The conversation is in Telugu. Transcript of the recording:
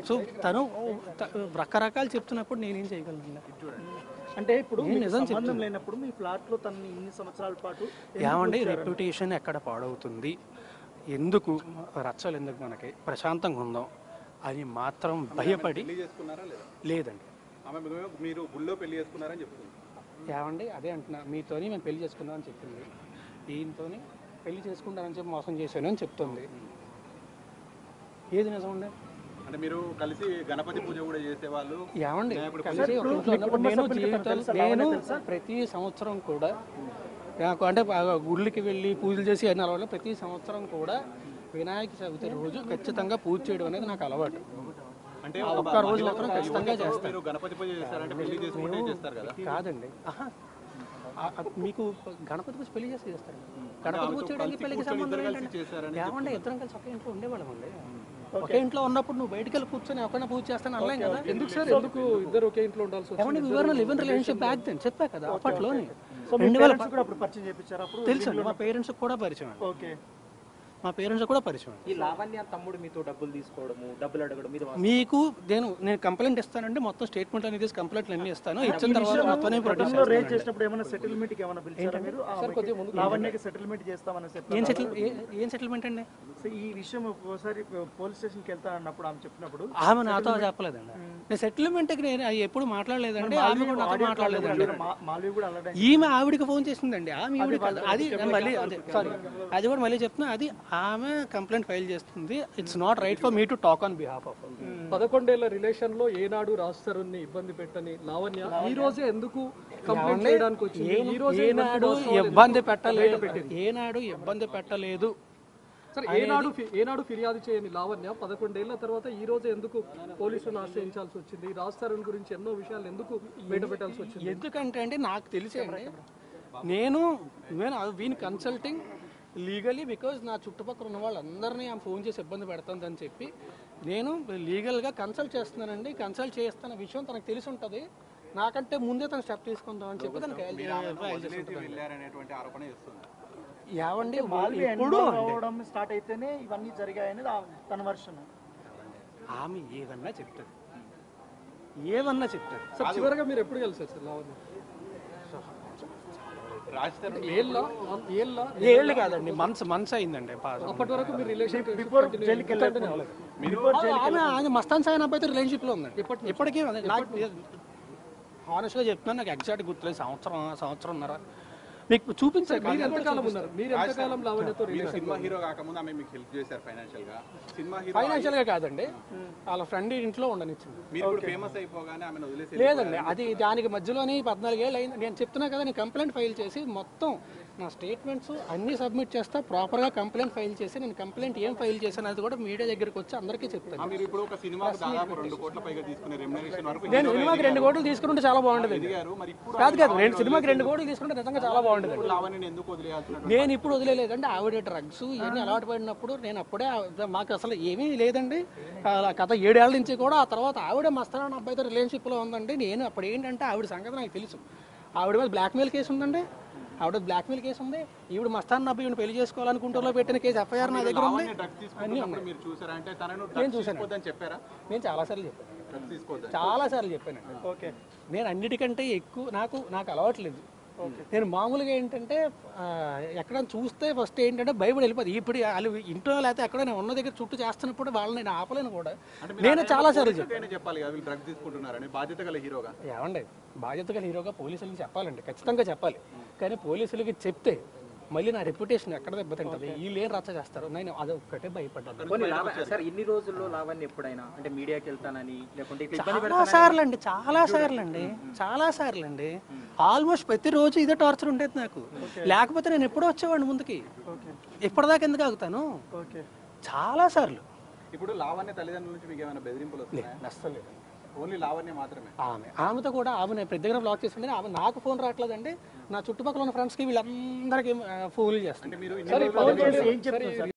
సో తను రకరకాలు చెప్తున్నప్పుడు నేనేం చేయగలను? అంటే ఇప్పుడు నిజం సంబంధం లేనప్పుడు మీ ఫ్లాట్లో తనని ఇన్ని సంవత్సరాల పాటు ఏమండి రెప్యుటేషన్ ఎక్కడ పాడవుతుంది, ఎందుకు రచ్చలు, ఎందుకు మనకి ప్రశాంతంగా ఉందాం అని మాత్రం భయపడి లేదండి. మీరు గుళ్ళో పెళ్లి చేసుకున్నారని చెప్తుంది. ఏమండి అదే అంటున్నా, మీతోని మేము పెళ్లి చేసుకున్నామని చెప్తుంది, ఈయనతోని పెళ్లి చేసుకుంటానని చెప్పి మోసం చేశాను అని చెప్తుంది. ఏది నిజం ఉండే? అంటే మీరు కలిసి గణపతి పూజ కూడా చేసేవాళ్ళు. ఏమండి కలిసి ఒక ఇంట్లో ఉన్నప్పుడు నేను జీవితాలు నేను ప్రతి సంవత్సరం కూడా నాకు అంటే గుళ్ళకి వెళ్ళి పూజలు చేసి అన్ని అలవాటు. ప్రతి సంవత్సరం కూడా వినాయక చవితి రోజు ఖచ్చితంగా పూజ చేయడం అనేది నాకు అలవాటు. అంటే ఒక్క రోజు మాత్రం ఖచ్చితంగా చేస్తాను. గణపతి పూజ చేస్తారంటే పెళ్లి చేసుకుంటే చేస్తారు కదా? కాదండి, మీకు గణపతి పూజ పెళ్లి చేసి చేస్తారు. గణపతి పూజ చేయడానికి పెళ్లికి సంబంధం ఏంటంటే ఏమంటే ఇద్దరం కలిసి ఒకే ఇంట్లో ఉండేవాళ్ళం అండి. ఒకే ఇంట్లో ఉన్నప్పుడు నువ్వు బయటకు వెళ్ళి కూర్చొని ఒకరిని పూజ చేస్తాను అనలేం కదా. ఎందుకు సార్, ఎందుకు ఇద్దరు ఒకే ఇంట్లో ఉండాల్సి వచ్చింది? ఏమంటే వివరణ live in relationship back then చెప్పా కదా అప్పట్లోనే. తెలుసు, మా పేరెంట్స్ కూడా పరిచయం. ఓకే, మా పేరెంట్స్ కూడా పరిచయం. ఈ లావణ్య తమ్ముడు మీతో డబ్బులు తీసుకోవడము, డబ్బులు అడగడం మీకు నేను కంప్లైంట్ ఇస్తానండి, మొత్తం స్టేట్మెంట్ అనేది కంప్లైంట్లు అన్ని ఇస్తాను. ఇచ్చిన తర్వాత మొత్తం ప్రొడ్యూస్ రేట్ చేసినప్పుడు ఏమైనా సెటిల్మెంట్ కి ఏమైనా పిలిచారా మీరు? లావణ్యకి సెటిల్మెంట్ చేస్తామని చెప్పారు. ఏం సెటిల్మెంట్ అండి? ఈ విషయం ఒకసారి పోలీస్ స్టేషన్ కి వెళ్తా అన్నప్పుడు ఆమె చెప్పినప్పుడు ఆమె నాతో చెప్పలేదండి. నేను సెటిల్మెంట్ కి నేను ఎప్పుడు మాట్లాడలేదండి, ఆమె కూడా నాతో మాట్లాడలేదండి. ఈమె ఆవిడికి ఫోన్ చేసిందండి, ఆమె అది మళ్ళీ సారీ అది కూడా మళ్ళీ చెప్తున్నా, అది ఆమె కంప్లైంట్ ఫైల్ చేస్తుంది. It's not right for me to talk on behalf of. 11 ఏళ్ల రిలేషన్ లో ఏనాడు రాస్తారుని ఇబ్బంది పెట్టని లావణ్య ఈ రోజే ఎందుకు కంప్లైంట్ చేయడానికి వచ్చింది? ఈ రోజు ఏనాడు ఇబ్బంది పెట్టలేదు, ఏనాడు ఇబ్బంది పెట్టలేదు. సరే, ఏనాడు ఫిర్యాదు చేయని లావణ్య 11 ఏళ్ల తర్వాత ఈ రోజు ఎందుకు పోలీసులను ఆశ్రయించాల్సి వచ్చింది? రాస్తారుని గురించి ఎన్నో విషయాలు ఎందుకు బయట పెట్టాల్సి వచ్చింది? ఎందుకంటే అండి నాకు తెలిసేయండి, నేను వీని కన్సల్టింగ్ లీగలీ బికాజ్ నా చుట్టుపక్కల ఉన్న వాళ్ళందరినీ ఆమె ఫోన్ చేసి ఇబ్బంది పెడుతుందని చెప్పి నేను లీగల్గా కన్సల్ట్ చేస్తున్నానండి. కన్సల్ట్ చేస్తున్న విషయం తనకు తెలిసి ఉంటుంది, నాకంటే ముందే తను స్టెప్ తీసుకుందాం అని చెప్పి తనకి ఏమండి స్టార్ట్ అయితేనే ఇవన్నీ జరిగాయని తన వర్షన్. ఆమె ఏదన్నా చెప్తుంది, ఏమన్నా చెప్తుంది. సార్ చివరిగా మీరు ఎప్పుడు కలిసారు సార్ లావణ్య? ఏళ్ళు కాదండి, మంత్స్ అయిందండి. అప్పటి వరకు మీరు రిలేషన్ ఆమె మస్తాన్ సాయి అబ్బాయితో రిలేషన్షిప్ లో ఉందండి ఇప్పటికీ. నాకు హానెస్ట్గా చెప్తున్నాను, నాకు ఎగ్జాక్ట్ గుర్తులేదు, సంవత్సరంన్నర. మీకు చూపించారు. మీరు ఎంతకాలం ఉన్నారు? మీరు ఎంతకాలం లావణ్యతో సినిమా హీరో కాకముందు ఆమె మీకు హెల్ప్ చేశారు ఫైనాన్షియల్ గా? ఫైనాన్షియల్ గా కాదండి, వాళ్ళ ఫ్రెండ్ ఇంట్లో ఉండనిచ్చింది. మీరు ఫేమస్ అయిపోగానే ఆమెను వదిలేసి లేదండి, అది దానికి మధ్యలోనే 14 ఏళ్ళు అయింది. నేను చెప్తున్నా కదా, నేను కంప్లైంట్ ఫైల్ చేసి మొత్తం నా స్టేట్మెంట్స్ అన్ని సబ్మిట్ చేస్తా, ప్రాపర్గా కంప్లైంట్ ఫైల్ చేసి నేను కంప్లైంట్ ఏం ఫైల్ చేశాను అది కూడా మీడియా దగ్గరికి వచ్చి అందరికీ చెప్తాను. మీరు ఇప్పుడు ఒక సినిమాకి దాదాపు 2 కోట్ల పైగా తీసుకునే రెమ్యునరేషన్ వరకు నేను సినిమాకి 2 కోట్లు తీసుకుంటే చాలా బాగుంటుంది. కాదు నేను సినిమాకి 2 కోట్లు తీసుకుంటే నిజంగా చాలా బాగుంటుంది. నేను ఇప్పుడు వదిలేదండి, ఆవిడ డ్రగ్స్ ఇవన్నీ అలవాటు పడినప్పుడు నేను అప్పుడే మాకు అసలు ఏమీ లేదండి. గత 7 ఏళ్ల నుంచి కూడా. ఆ తర్వాత ఆవిడ మస్తాన్ అబ్బాయితో రిలేషన్షిప్లో ఉందండి. నేను అప్పుడు ఏంటంటే ఆవిడ సంగతి నాకు తెలుసు. ఆవిడ మీద బ్లాక్మెయిల్ కేసు ఉందండి, ఆవిడ బ్లాక్మెయిల్ కేసు ఉంది. ఈవిడ మస్తాన్ అబ్బాయి పెళ్లి చేసుకోవాలనుకుంటూ పెట్టిన కేసు ఎఫ్ఐఆర్ నా దగ్గర ఉంది. నేను చూసాను, నేను చాలాసార్లు చెప్పాను, చాలాసార్లు చెప్పానండి. ఓకే, నేను అన్నిటికంటే ఎక్కువ నాకు అలవాట్లేదు. నేను మామూలుగా ఏంటంటే ఎక్కడైనా చూస్తే ఫస్ట్ ఏంటంటే భయపడి వెళ్ళిపోతుంది. ఇప్పుడు వాళ్ళు ఇంట్లో లేకపోతే ఎక్కడ నేను ఉన్న దగ్గర చుట్టూ చేస్తున్నప్పుడు వాళ్ళని నేను ఆపలేను కూడా. నేను చాలాసార్లు చెప్పాలి ఏమండి, బాధ్యత గల హీరోగా పోలీసులకి చెప్పాలండి, ఖచ్చితంగా చెప్పాలి. కానీ పోలీసులకి చెప్తే మళ్ళీ నా రెప్యుటేషన్ ఎక్కడ దెబ్బతింటది, వీళ్ళు ఏం రచ్చ చేస్తారు, నేను అది ఒక్కటే భయపడ్డాను. సార్ ఇన్ని రోజుల్లో లావణ్య ఎప్పుడైనా అంటే మీడియాకి వెళ్తానని లేకుంటే చాలా సార్లు అండి ఆల్మోస్ట్ ప్రతిరోజు ఇదే టార్చర్ ఉండేది నాకు. లేకపోతే నేను ఎప్పుడో వచ్చేవాడిని ముందుకి, ఇప్పటిదాకా ఎందుకు ఆగుతాను? చాలా సార్లు. ఇప్పుడు లావణ్య తల్లిదండ్రుల నుంచి మీకు ఏమైనా బెదిరింపులు వస్తున్నాయి? ఓన్లీ లావణ్య మాత్రమే? ఆమెతో కూడా ఆమె ప్రతి దగ్గర బ్లాక్ చేసింది. ఆమె నాకు ఫోన్ రావట్లేదండి, నా చుట్టుపక్కల ఉన్న ఫ్రెండ్స్కి వీళ్ళందరికీ ఫోన్లు చేస్తాను.